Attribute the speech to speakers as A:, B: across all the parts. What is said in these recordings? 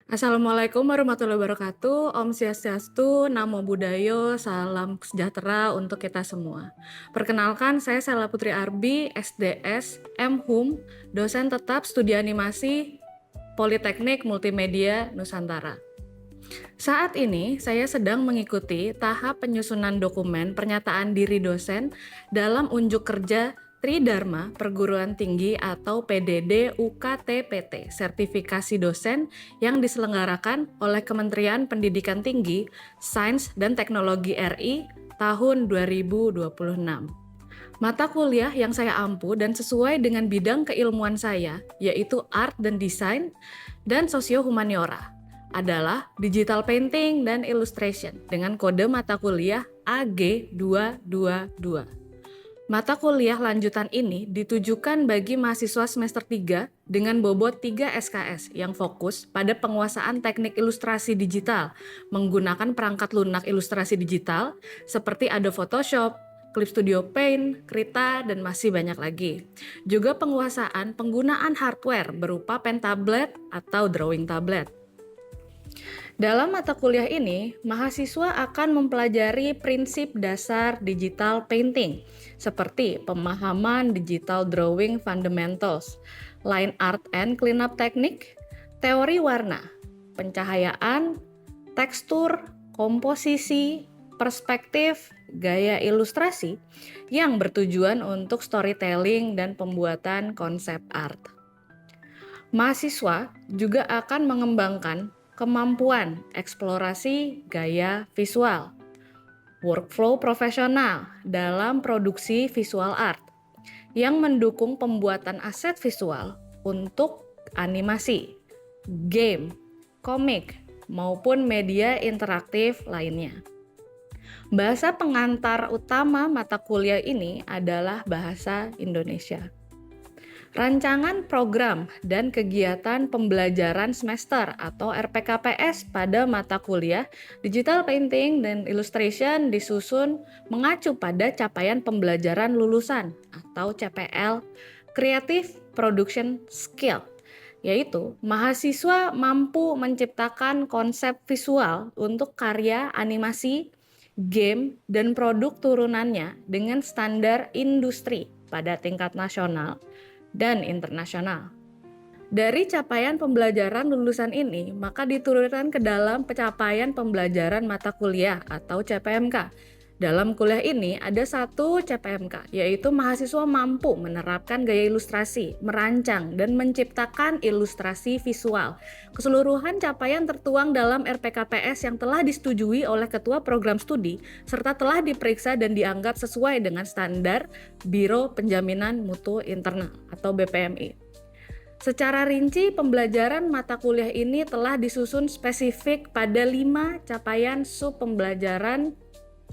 A: Assalamualaikum warahmatullahi wabarakatuh. Om Swastiastu, Namo Buddhaya, salam sejahtera untuk kita semua. Perkenalkan, saya Sela Putri Arbi, SDS, M.Hum, dosen tetap studi animasi Politeknik Multimedia Nusantara. Saat ini, saya sedang mengikuti tahap penyusunan dokumen pernyataan diri dosen dalam unjuk kerja Tridharma Perguruan Tinggi atau PDD UKT-PT, sertifikasi dosen yang diselenggarakan oleh Kementerian Pendidikan Tinggi, Sains dan Teknologi RI tahun 2026. Mata kuliah yang saya ampu dan sesuai dengan bidang keilmuan saya, yaitu Art dan Desain dan Sosio-Humaniora, adalah Digital Painting dan Illustration dengan kode mata kuliah AG222. Mata kuliah lanjutan ini ditujukan bagi mahasiswa semester 3 dengan bobot 3 SKS yang fokus pada penguasaan teknik ilustrasi digital menggunakan perangkat lunak ilustrasi digital seperti Adobe Photoshop, Clip Studio Paint, Krita, dan masih banyak lagi. Juga penguasaan penggunaan hardware berupa pen tablet atau drawing tablet. Dalam mata kuliah ini, mahasiswa akan mempelajari prinsip dasar digital painting, seperti pemahaman digital drawing fundamentals, line art and cleanup technique, teori warna, pencahayaan, tekstur, komposisi, perspektif, gaya ilustrasi yang bertujuan untuk storytelling dan pembuatan konsep art. Mahasiswa juga akan mengembangkan kemampuan eksplorasi gaya visual, workflow profesional dalam produksi visual art yang mendukung pembuatan aset visual untuk animasi, game, komik, maupun media interaktif lainnya. Bahasa pengantar utama mata kuliah ini adalah bahasa Indonesia. Rancangan program dan kegiatan pembelajaran semester atau RPKPS pada mata kuliah Digital Painting dan Illustration disusun mengacu pada capaian pembelajaran lulusan atau CPL Creative Production Skill, yaitu mahasiswa mampu menciptakan konsep visual untuk karya animasi, game, dan produk turunannya dengan standar industri pada tingkat nasional dan internasional. Dari capaian pembelajaran lulusan ini, maka diturunkan ke dalam pencapaian pembelajaran mata kuliah atau CPMK. Dalam kuliah ini ada satu CPMK, yaitu mahasiswa mampu menerapkan gaya ilustrasi, merancang, dan menciptakan ilustrasi visual. Keseluruhan capaian tertuang dalam RPKPS yang telah disetujui oleh Ketua Program Studi, serta telah diperiksa dan dianggap sesuai dengan standar Biro Penjaminan Mutu Internal atau BPMI. Secara rinci, pembelajaran mata kuliah ini telah disusun spesifik pada 5 capaian sub pembelajaran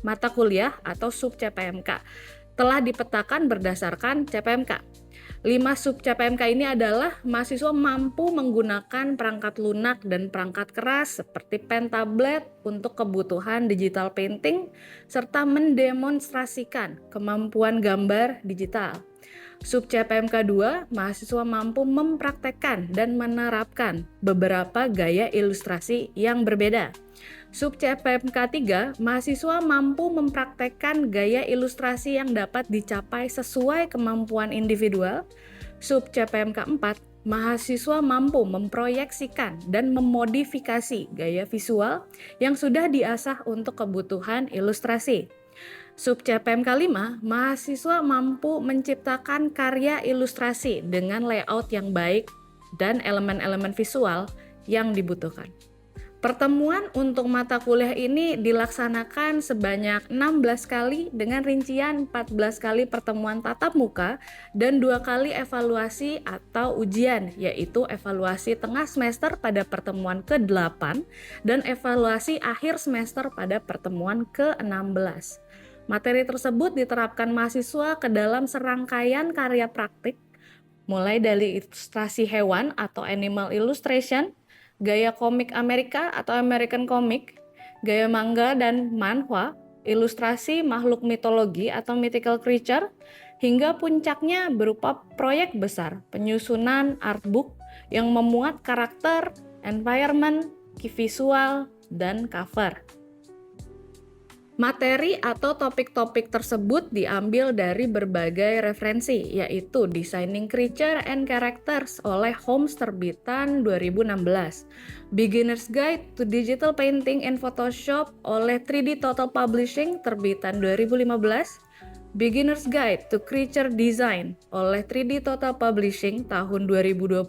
A: mata kuliah atau sub CPMK. Telah dipetakan berdasarkan CPMK. 5 sub CPMK ini adalah mahasiswa mampu menggunakan perangkat lunak dan perangkat keras seperti pen tablet untuk kebutuhan digital painting serta mendemonstrasikan kemampuan gambar digital. Sub CPMK 2, mahasiswa mampu mempraktekkan dan menerapkan beberapa gaya ilustrasi yang berbeda. Sub CPMK 3, mahasiswa mampu mempraktekkan gaya ilustrasi yang dapat dicapai sesuai kemampuan individual. Sub CPMK 4, mahasiswa mampu memproyeksikan dan memodifikasi gaya visual yang sudah diasah untuk kebutuhan ilustrasi. Sub CPMK 5, mahasiswa mampu menciptakan karya ilustrasi dengan layout yang baik dan elemen-elemen visual yang dibutuhkan. Pertemuan untuk mata kuliah ini dilaksanakan sebanyak 16 kali dengan rincian 14 kali pertemuan tatap muka dan 2 kali evaluasi atau ujian, yaitu evaluasi tengah semester pada pertemuan ke-8 dan evaluasi akhir semester pada pertemuan ke-16. Materi tersebut diterapkan mahasiswa ke dalam serangkaian karya praktik, mulai dari ilustrasi hewan atau animal illustration, gaya komik Amerika atau American comic, gaya manga dan manhwa, ilustrasi makhluk mitologi atau mythical creature, hingga puncaknya berupa proyek besar penyusunan artbook yang memuat karakter, environment, key visual, dan cover. Materi atau topik-topik tersebut diambil dari berbagai referensi, yaitu Designing Creature and Characters oleh Holmes terbitan 2016, Beginner's Guide to Digital Painting and Photoshop oleh 3D Total Publishing terbitan 2015, Beginner's Guide to Creature Design oleh 3D Total Publishing tahun 2020,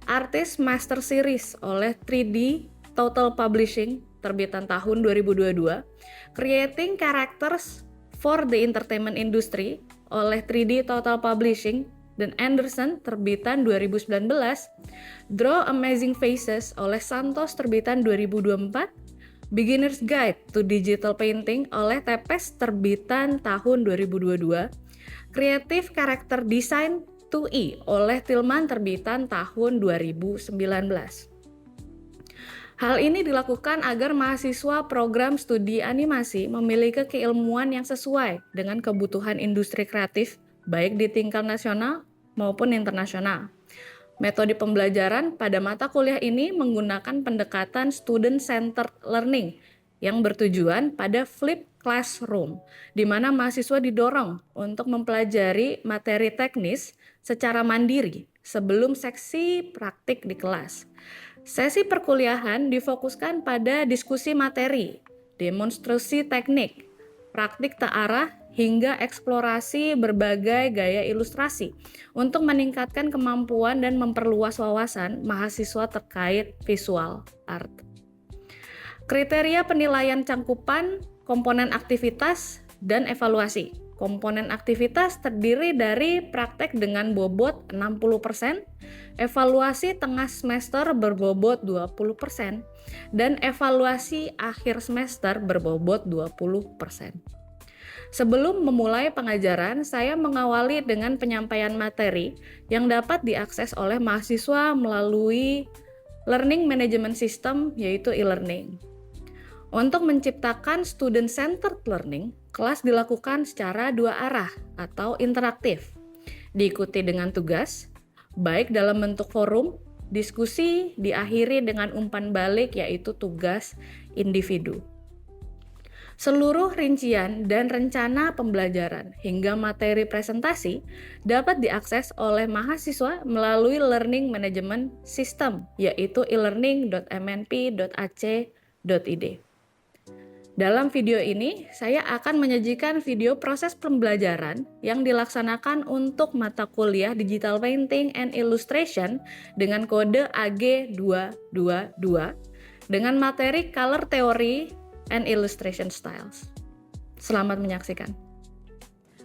A: Artist Master Series oleh 3D Total Publishing terbitan tahun 2022, Creating Characters for the Entertainment Industry oleh 3D Total Publishing dan Anderson terbitan 2019, Draw Amazing Faces oleh Santos terbitan 2024, Beginner's Guide to Digital Painting oleh Tepes terbitan tahun 2022, Creative Character Design 2E oleh Tillman terbitan tahun 2019. Hal ini dilakukan agar mahasiswa program studi animasi memiliki keilmuan yang sesuai dengan kebutuhan industri kreatif, baik di tingkat nasional maupun internasional. Metode pembelajaran pada mata kuliah ini menggunakan pendekatan student-centered learning yang bertujuan pada flipped classroom, di mana mahasiswa didorong untuk mempelajari materi teknis secara mandiri sebelum seksi praktik di kelas. Sesi perkuliahan difokuskan pada diskusi materi, demonstrasi teknik, praktik terarah, hingga eksplorasi berbagai gaya ilustrasi untuk meningkatkan kemampuan dan memperluas wawasan mahasiswa terkait visual art. Kriteria penilaian cangkupan, komponen aktivitas, dan evaluasi. Komponen aktivitas terdiri dari praktek dengan bobot 60%, evaluasi tengah semester berbobot 20%, dan evaluasi akhir semester berbobot 20%. Sebelum memulai pengajaran, saya mengawali dengan penyampaian materi yang dapat diakses oleh mahasiswa melalui Learning Management System, yaitu e-learning. Untuk menciptakan student-centered learning, kelas dilakukan secara dua arah atau interaktif, diikuti dengan tugas, baik dalam bentuk forum, diskusi diakhiri dengan umpan balik yaitu tugas individu. Seluruh rincian dan rencana pembelajaran hingga materi presentasi dapat diakses oleh mahasiswa melalui Learning Management System, yaitu elearning.mnp.ac.id. Dalam video ini, saya akan menyajikan video proses pembelajaran yang dilaksanakan untuk mata kuliah Digital Painting and Illustration dengan kode AG222 dengan materi Color Theory and Illustration Styles. Selamat menyaksikan.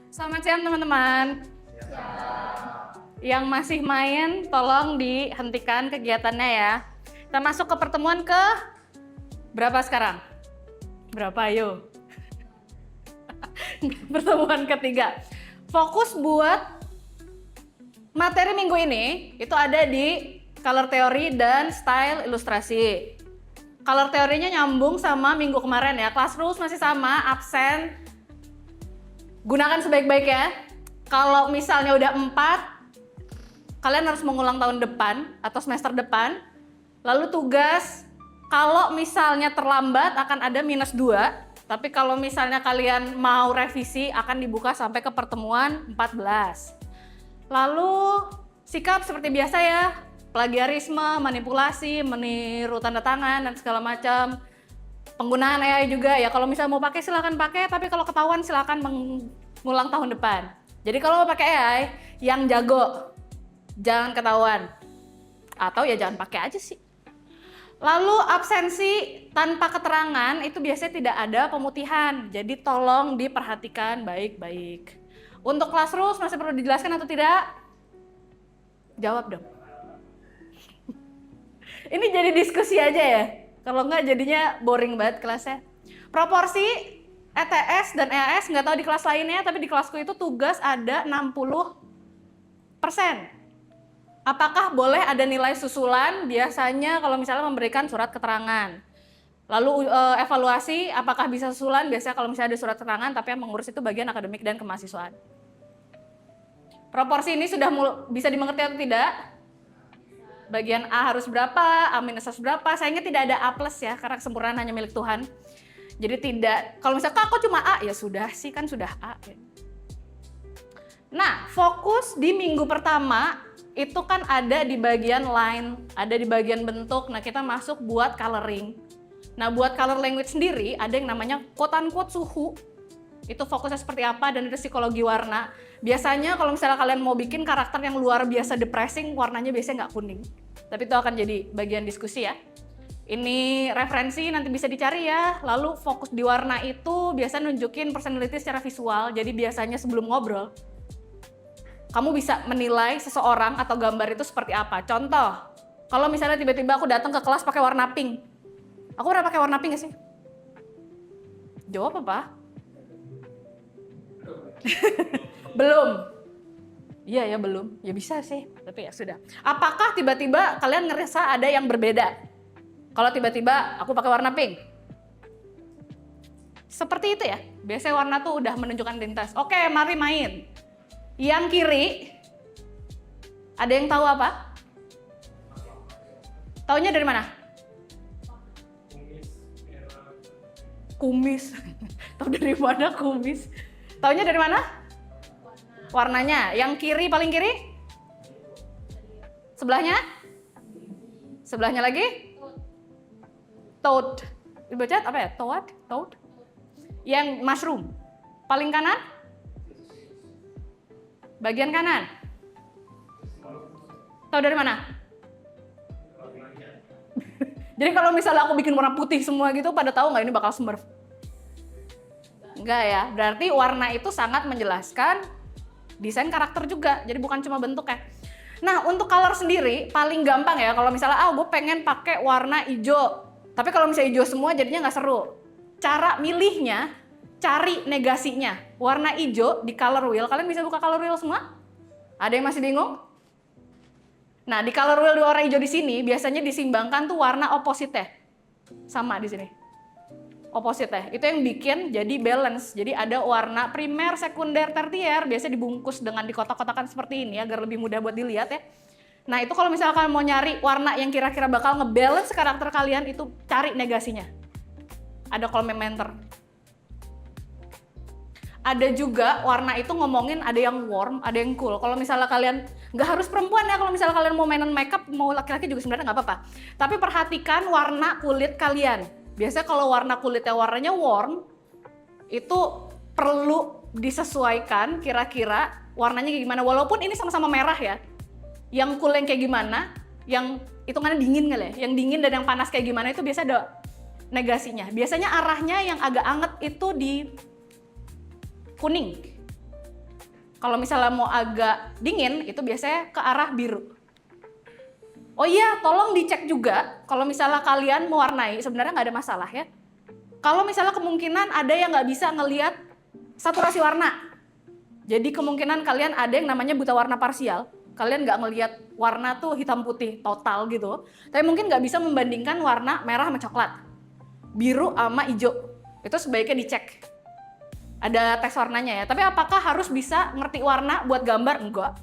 A: Selamat siang teman-teman. Yang masih main, tolong dihentikan kegiatannya ya. Kita masuk ke pertemuan ke berapa sekarang? Berapa ayo? Pertemuan ketiga. Fokus buat materi minggu ini itu ada di color theory dan style ilustrasi. Color teorinya nyambung sama minggu kemarin ya. Class rules masih sama, absen. Gunakan sebaik-baiknya. Kalau misalnya udah 4, kalian harus mengulang tahun depan atau semester depan. Lalu tugas, kalau misalnya terlambat akan ada -2, tapi kalau misalnya kalian mau revisi akan dibuka sampai ke pertemuan 14. Lalu sikap seperti biasa ya, plagiarisme, manipulasi, meniru tanda tangan dan segala macam. Penggunaan AI juga ya, kalau misalnya mau pakai silakan pakai, tapi kalau ketahuan silakan mengulang tahun depan. Jadi kalau mau pakai AI yang jago, jangan ketahuan. Atau ya jangan pakai aja sih. Lalu absensi tanpa keterangan itu biasanya tidak ada pemutihan, jadi tolong diperhatikan baik-baik. Untuk class rules masih perlu dijelaskan atau tidak? Jawab dong. Ini jadi diskusi aja ya, kalau nggak jadinya boring banget kelasnya. Proporsi ETS dan EAS nggak tahu di kelas lainnya, tapi di kelasku itu tugas ada 60%. Apakah boleh ada nilai susulan? Biasanya kalau misalnya memberikan surat keterangan. Lalu evaluasi, apakah bisa susulan? Biasanya kalau misalnya ada surat keterangan, tapi yang mengurus itu bagian akademik dan kemahasiswaan. Proporsi ini sudah bisa dimengerti atau tidak? Bagian A harus berapa, A minus harus berapa. Sayangnya tidak ada A plus ya, karena kesempurnaan hanya milik Tuhan. Jadi tidak, kalau misalnya kok cuma A, ya sudah sih kan sudah A. Nah, fokus di minggu pertama itu kan ada di bagian line, ada di bagian bentuk. Nah, kita masuk buat coloring. Nah, buat color language sendiri ada yang namanya quote-unquote suhu. Itu fokusnya seperti apa, dan itu psikologi warna. Biasanya kalau misalnya kalian mau bikin karakter yang luar biasa depressing, warnanya biasanya nggak kuning. Tapi itu akan jadi bagian diskusi ya. Ini referensi nanti bisa dicari ya. Lalu fokus di warna itu biasa nunjukin personality secara visual. Jadi biasanya sebelum ngobrol, kamu bisa menilai seseorang atau gambar itu seperti apa. Contoh, kalau misalnya tiba-tiba aku datang ke kelas pakai warna pink. Aku pernah pakai warna pink gak sih? Jawab apa? Belum. Iya ya belum. Ya bisa sih, tapi ya sudah. Apakah tiba-tiba kalian ngerasa ada yang berbeda? Kalau tiba-tiba aku pakai warna pink. Seperti itu ya. Biasanya warna tuh udah menunjukkan identitas. Oke, mari main. Yang kiri, ada yang tahu apa? Taunya dari mana? Kumis. Tahu dari mana kumis? Taunya dari mana? Warnanya. Yang kiri, paling kiri? Sebelahnya? Sebelahnya lagi? Toad. Dibaca apa ya? Toad? Toad? Yang mushroom. Paling kanan? Bagian kanan. Tahu dari mana? Jadi kalau misalnya aku bikin warna putih semua gitu, pada tahu nggak ini bakal Smurf? Enggak ya, berarti warna itu sangat menjelaskan desain karakter juga, jadi bukan cuma bentuknya. Nah, untuk color sendiri paling gampang ya, kalau misalnya gue pengen pakai warna hijau, tapi kalau misalnya hijau semua jadinya nggak seru. Cara milihnya, cari negasinya. Warna hijau di color wheel, kalian bisa buka color wheel semua? Ada yang masih bingung? Nah, di color wheel di warna hijau di sini biasanya disimbangkan tuh warna opposite-nya. Sama di sini. Opposite-nya. Itu yang bikin jadi balance. Jadi ada warna primer, sekunder, tertier, biasanya dibungkus dengan di kotak-kotakan seperti ini agar lebih mudah buat dilihat ya. Nah, itu kalau misalkan mau nyari warna yang kira-kira bakal ngebalance karakter kalian, itu cari negasinya. Ada komplementer. Ada juga warna itu ngomongin ada yang warm, ada yang cool. Kalau misalnya kalian, nggak harus perempuan ya, kalau misalnya kalian mau mainan makeup, mau laki-laki juga sebenarnya nggak apa-apa. Tapi perhatikan warna kulit kalian. Biasanya kalau warna kulitnya warnanya warm, itu perlu disesuaikan kira-kira warnanya kayak gimana. Walaupun ini sama-sama merah ya. Yang cool yang kayak gimana, yang hitungannya dingin kali ya. Yang dingin dan yang panas kayak gimana itu biasa ada negasinya. Biasanya arahnya yang agak anget itu di kuning. Kalau misalnya mau agak dingin, itu biasanya ke arah biru. Oh iya, tolong dicek juga kalau misalnya kalian mewarnai, sebenarnya nggak ada masalah ya. Kalau misalnya kemungkinan ada yang nggak bisa ngelihat saturasi warna. Jadi kemungkinan kalian ada yang namanya buta warna parsial. Kalian nggak ngelihat warna tuh hitam putih total gitu. Tapi mungkin nggak bisa membandingkan warna merah sama coklat. Biru sama hijau. Itu sebaiknya dicek. Ada tes warnanya ya. Tapi apakah harus bisa ngerti warna buat gambar? Enggak.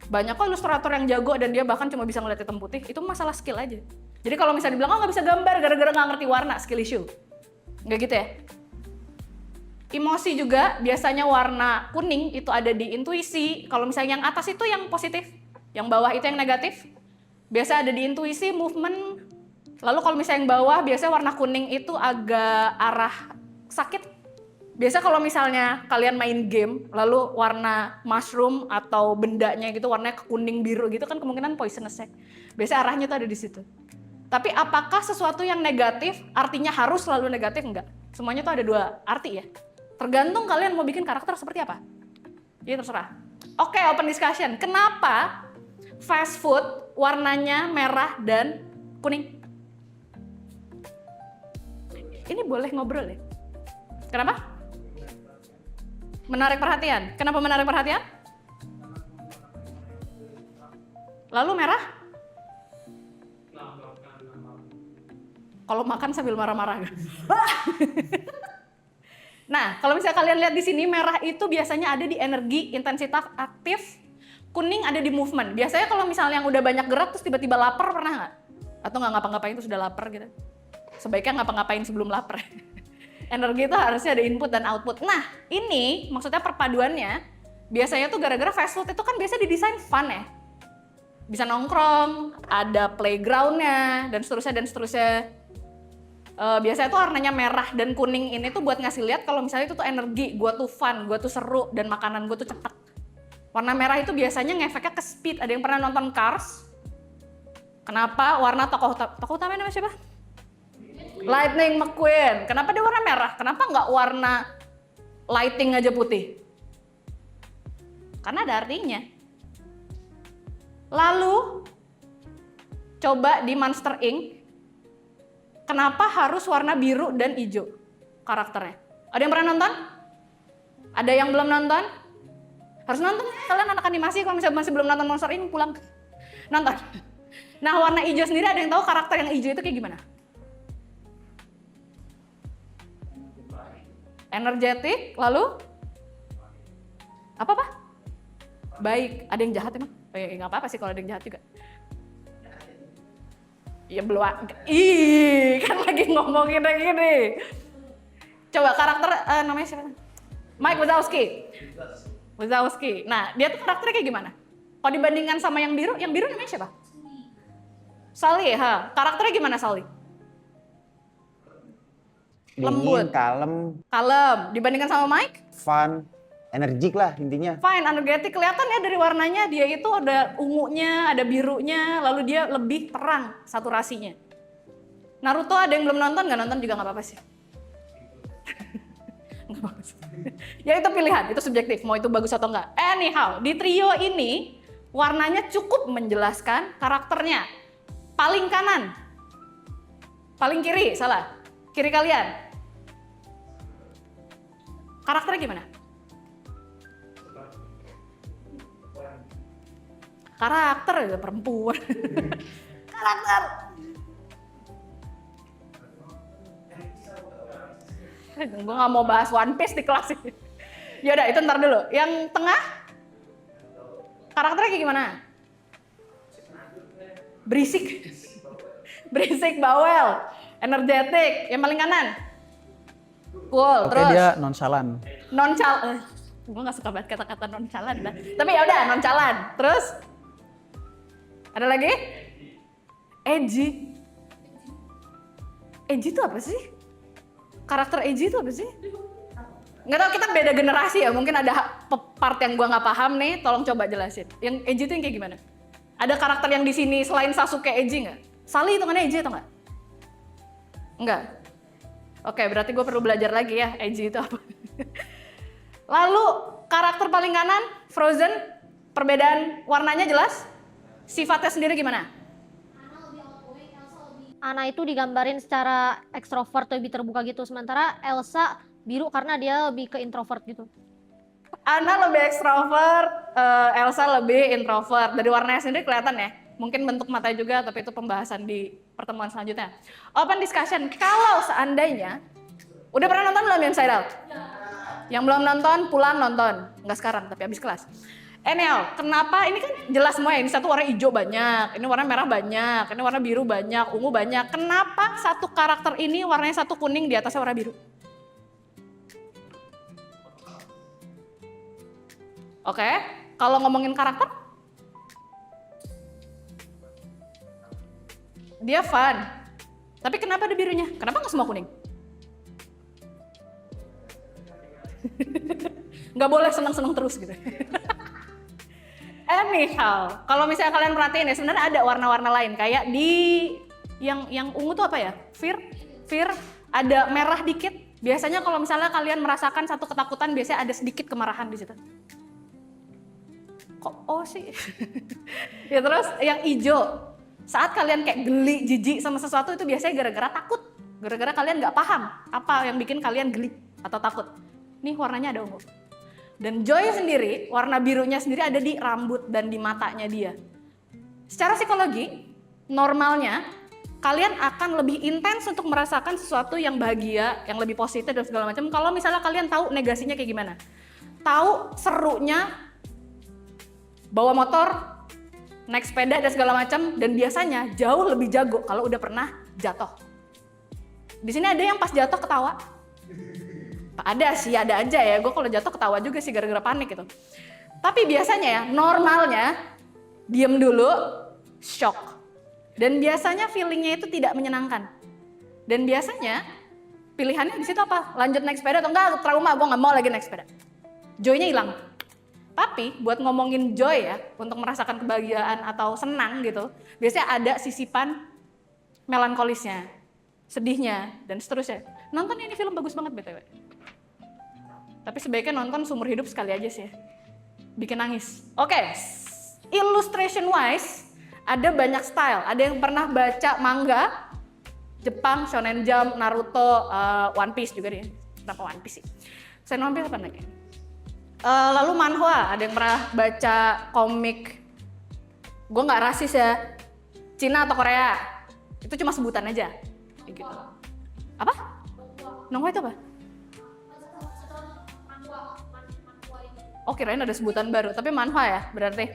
A: Banyak kok ilustrator yang jago dan dia bahkan cuma bisa ngeliat hitam putih. Itu masalah skill aja. Jadi kalau misalnya dibilang, oh nggak bisa gambar gara-gara nggak ngerti warna, skill issue. Nggak gitu ya. Emosi juga biasanya warna kuning itu ada di intuisi. Kalau misalnya yang atas itu yang positif, yang bawah itu yang negatif. Biasa ada di intuisi, movement. Lalu kalau misalnya yang bawah, biasanya warna kuning itu agak arah sakit. Biasa kalau misalnya kalian main game, lalu warna mushroom atau bendanya gitu warnanya kuning biru gitu kan kemungkinan poisonous ya. Biasa arahnya tuh ada di situ. Tapi apakah sesuatu yang negatif artinya harus selalu negatif? Enggak. Semuanya tuh ada dua arti ya. Tergantung kalian mau bikin karakter seperti apa. Jadi terserah. Oke, open discussion. Kenapa fast food warnanya merah dan kuning? Ini boleh ngobrol ya? Kenapa? Menarik perhatian. Kenapa menarik perhatian? Lalu merah? Kalau makan sambil marah-marah. Nah, kalau misalnya kalian lihat di sini merah itu biasanya ada di energi, intensitas aktif, Kuning ada di movement. Biasanya kalau misalnya yang udah banyak gerak terus tiba-tiba lapar, pernah nggak? Atau nggak ngapa-ngapain terus udah lapar gitu? Sebaiknya ngapa-ngapain sebelum lapar. Energi itu harusnya ada input dan output. Nah, ini maksudnya perpaduannya, biasanya tuh gara-gara fast food itu kan biasa didesain fun ya. Bisa nongkrong, ada playgroundnya, dan seterusnya, dan seterusnya. Biasanya tuh warnanya merah dan kuning ini tuh buat ngasih lihat kalau misalnya itu tuh energi, gue tuh fun, gue tuh seru, dan makanan gue tuh cepet. Warna merah itu biasanya ngefeknya ke speed. Ada yang pernah nonton Cars? Kenapa warna tokoh utamanya namanya siapa? Lightning McQueen. Kenapa dia warna merah? Kenapa nggak warna lighting aja putih? Karena ada artinya. Lalu coba di Monster Inc. Kenapa harus warna biru dan hijau karakternya? Ada yang pernah nonton? Ada yang belum nonton? Harus nonton, kalian anak animasi kalau misalnya masih belum nonton Monster Inc. pulang nonton. Nah, warna hijau sendiri ada yang tahu karakter yang hijau itu kayak gimana? Energetik, lalu apa? Baik. Ada yang jahat emang? Nggak apa-apa sih kalau ada yang jahat juga. Ya belum. Ih, kan lagi ngomongin kayak gini. Coba karakter namanya siapa? Mike Wazowski. Nah, dia tuh karakternya kayak gimana? Kalau dibandingkan sama yang biru namanya siapa? Sully, karakternya gimana Sully? Lembut,
B: kalem.
A: Dibandingkan sama Mike?
B: Fun, energik lah intinya.
A: Fine, energetik. Kelihatan ya dari warnanya, dia itu ada ungunya, ada birunya, lalu dia lebih terang saturasinya. Naruto ada yang belum nonton, nggak nonton juga nggak apa-apa sih. Ya itu pilihan, itu subjektif, mau itu bagus atau enggak. Anyhow, di trio ini warnanya cukup menjelaskan karakternya. Paling kanan, paling kiri, salah. Kiri kalian. Karakternya gimana? Karakter ya perempuan. Karakter. Gue gak mau bahas One Piece di kelas ini. Yaudah, itu ntar dulu. Yang tengah, karakternya kayak gimana? Berisik. Berisik, bawel, energetik. Yang paling kanan? Cool,
C: Oke,
A: terus?
C: dia nonchalant.
A: Gue gak suka banget kata-kata nonchalant. Tapi yaudah, nonchalant. Terus? Ada lagi? Edgy. Edgy itu apa sih? Karakter edgy itu apa sih? Nggak tahu, kita beda generasi ya, mungkin ada part yang gua nggak paham nih, tolong coba jelasin. Yang edgy itu yang kayak gimana? Ada karakter yang di sini selain Sasuke edgy nggak? Sully itu kan edgy atau nggak? Nggak. Oke, berarti gue perlu belajar lagi ya, edgy itu apa. Lalu karakter paling kanan, Frozen, perbedaan warnanya jelas? Sifatnya sendiri gimana?
D: Anna itu digambarin secara ekstrovert, lebih terbuka gitu, sementara Elsa biru karena dia lebih ke introvert gitu.
A: Anna lebih ekstrovert, Elsa lebih introvert. Dari warnanya sendiri kelihatan ya. Mungkin bentuk matanya juga, tapi itu pembahasan di pertemuan selanjutnya. Open discussion, kalau seandainya, udah pernah nonton belum Inside Out? Yang belum nonton, pulang nonton. Nggak sekarang, tapi habis kelas. Anyhow, kenapa ini kan jelas semua ya, ini satu warna hijau banyak, ini warna merah banyak, ini warna biru banyak, ungu banyak. Kenapa satu karakter ini warnanya satu kuning di atasnya warna biru? Oke, kalau ngomongin karakter, dia fun. Tapi kenapa ada birunya? Kenapa nggak semua kuning? Nggak boleh seneng-seneng terus gitu. Anyhow, kalau misalnya kalian perhatiin ya, sebenarnya ada warna-warna lain kayak di yang ungu tuh apa ya? Fear, ada merah dikit. Biasanya kalau misalnya kalian merasakan satu ketakutan, biasanya ada sedikit kemarahan di situ. Kok oh sih? Ya terus yang hijau, saat kalian kayak geli, jijik sama sesuatu itu biasanya gara-gara takut. Gara-gara kalian nggak paham apa yang bikin kalian geli atau takut. Nih warnanya ada ungu. Dan Joy sendiri, warna birunya sendiri ada di rambut dan di matanya dia. Secara psikologi, normalnya kalian akan lebih intens untuk merasakan sesuatu yang bahagia, yang lebih positif dan segala macam. Kalau misalnya kalian tahu negasinya kayak gimana. Tahu serunya bawa motor, naik sepeda dan segala macam, dan biasanya jauh lebih jago kalau udah pernah jatuh. Di sini ada yang pas jatuh ketawa? Ada sih, ada aja ya. Gue kalau jatuh ketawa juga sih gara-gara panik gitu. Tapi biasanya ya, normalnya diem dulu, shock. Dan biasanya feelingnya itu tidak menyenangkan. Dan biasanya pilihannya di situ apa? Lanjut naik sepeda atau enggak? Trauma, gue nggak mau lagi naik sepeda. Joy-nya hilang. Tapi buat ngomongin joy ya, untuk merasakan kebahagiaan atau senang gitu, biasanya ada sisipan melankolisnya, sedihnya, dan seterusnya. Nonton ini film bagus banget BTW. Tapi sebaiknya nonton seumur hidup sekali aja sih ya. Bikin nangis. Oke, illustration wise, ada banyak style. Ada yang pernah baca manga, Jepang, Shonen Jump, Naruto, One Piece juga dia. Kenapa One Piece sih? Saya One Piece apa lagi? Lalu manhwa, ada yang pernah baca komik, gue nggak rasis ya, Cina atau Korea, itu cuma sebutan aja, kayak gitu. Apa? Manhwa itu apa? Oh kirain ada sebutan baru, tapi manhwa ya berarti.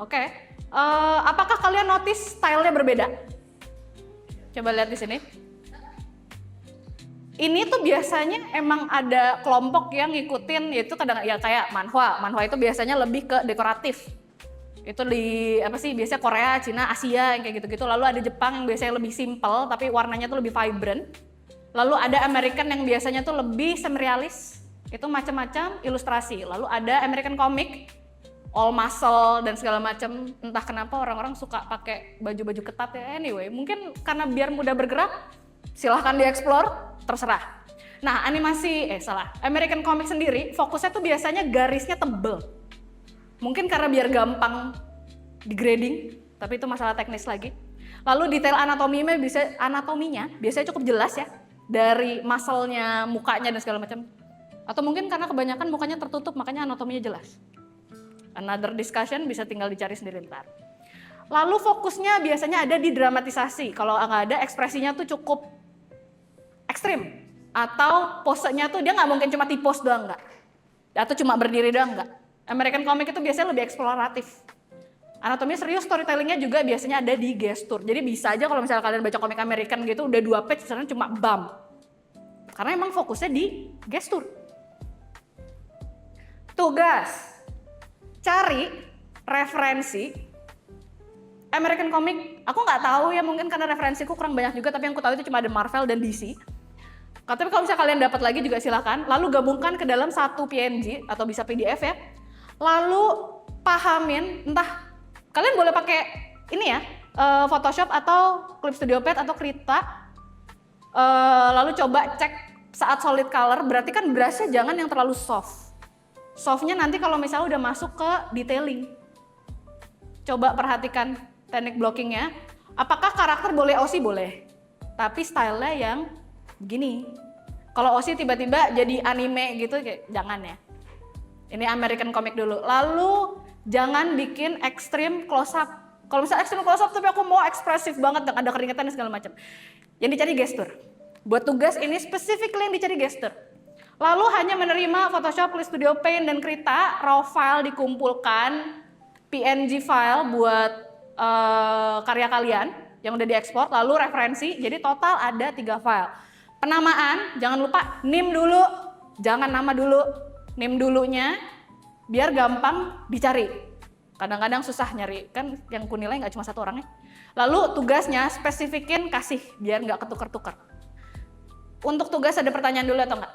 A: Oke. Apakah kalian notice stylenya berbeda? Coba lihat di sini. Ini tuh biasanya emang ada kelompok yang ngikutin, yaitu kadang ya kayak manhwa. Manhwa itu biasanya lebih ke dekoratif. Itu di apa sih? Biasanya Korea, Cina, Asia yang kayak gitu-gitu. Lalu ada Jepang yang biasanya lebih simple tapi warnanya tuh lebih vibrant. Lalu ada American yang biasanya tuh lebih semi-realis. Itu macam-macam ilustrasi. Lalu ada American comic, all muscle dan segala macam. Entah kenapa orang-orang suka pakai baju-baju ketat ya. Anyway, mungkin karena biar mudah bergerak, silahkan dieksplor. Terserah. Nah, American comic sendiri fokusnya tuh biasanya garisnya tebel. Mungkin karena biar gampang di grading, tapi itu masalah teknis lagi. Lalu detail anatominya biasanya cukup jelas ya, dari muscle-nya, mukanya dan segala macam. Atau mungkin karena kebanyakan mukanya tertutup, makanya anatominya jelas. Another discussion, bisa tinggal dicari sendiri ntar. Lalu fokusnya biasanya ada di dramatisasi. Kalau nggak ada, ekspresinya tuh cukup ekstrim, atau posenya tuh dia nggak mungkin cuma T-pose doang nggak, atau cuma berdiri doang nggak. American comic itu biasanya lebih eksploratif. Anatominya serius, storytellingnya juga biasanya ada di gestur. Jadi bisa aja kalau misalnya kalian baca komik American gitu udah 2 page, misalnya cuma bam, karena emang fokusnya di gestur. Tugas, cari referensi American comic. Aku nggak tahu ya, mungkin karena referensiku kurang banyak juga, tapi yang aku tahu itu cuma ada Marvel dan DC. Tapi kalau misalnya kalian dapat lagi juga silakan. Lalu gabungkan ke dalam satu PNG atau bisa PDF ya. Lalu pahamin, entah kalian boleh pakai ini ya, Photoshop atau Clip Studio Pad atau Krita. Lalu coba cek saat solid color, berarti kan brushnya jangan yang terlalu soft. Softnya nanti kalau misalnya udah masuk ke detailing. Coba perhatikan teknik blockingnya. Apakah karakter boleh OC? Boleh. Tapi stylenya yang begini. Kalau OC tiba-tiba jadi anime gitu, kayak jangan ya. Ini American comic dulu. Lalu jangan bikin ekstrim close up. Kalau misalnya ekstrim close up tapi aku mau ekspresif banget dan ada keringetan dan segala macam. Yang dicari gestur. Buat tugas ini specifically yang dicari gestur. Lalu hanya menerima Photoshop, Studio Paint dan Krita, raw file dikumpulkan, PNG file buat karya kalian yang udah diekspor, lalu referensi. Jadi total ada 3 file. Penamaan, jangan lupa NIM dulu, jangan nama dulu, NIM dulunya, biar gampang dicari. Kadang-kadang susah nyari, kan yang kunilai nggak cuma 1 orang ya. Lalu tugasnya spesifikin, kasih, biar nggak ketukar-tukar. Untuk tugas ada pertanyaan dulu atau enggak?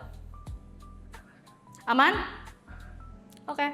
A: Aman? Oke.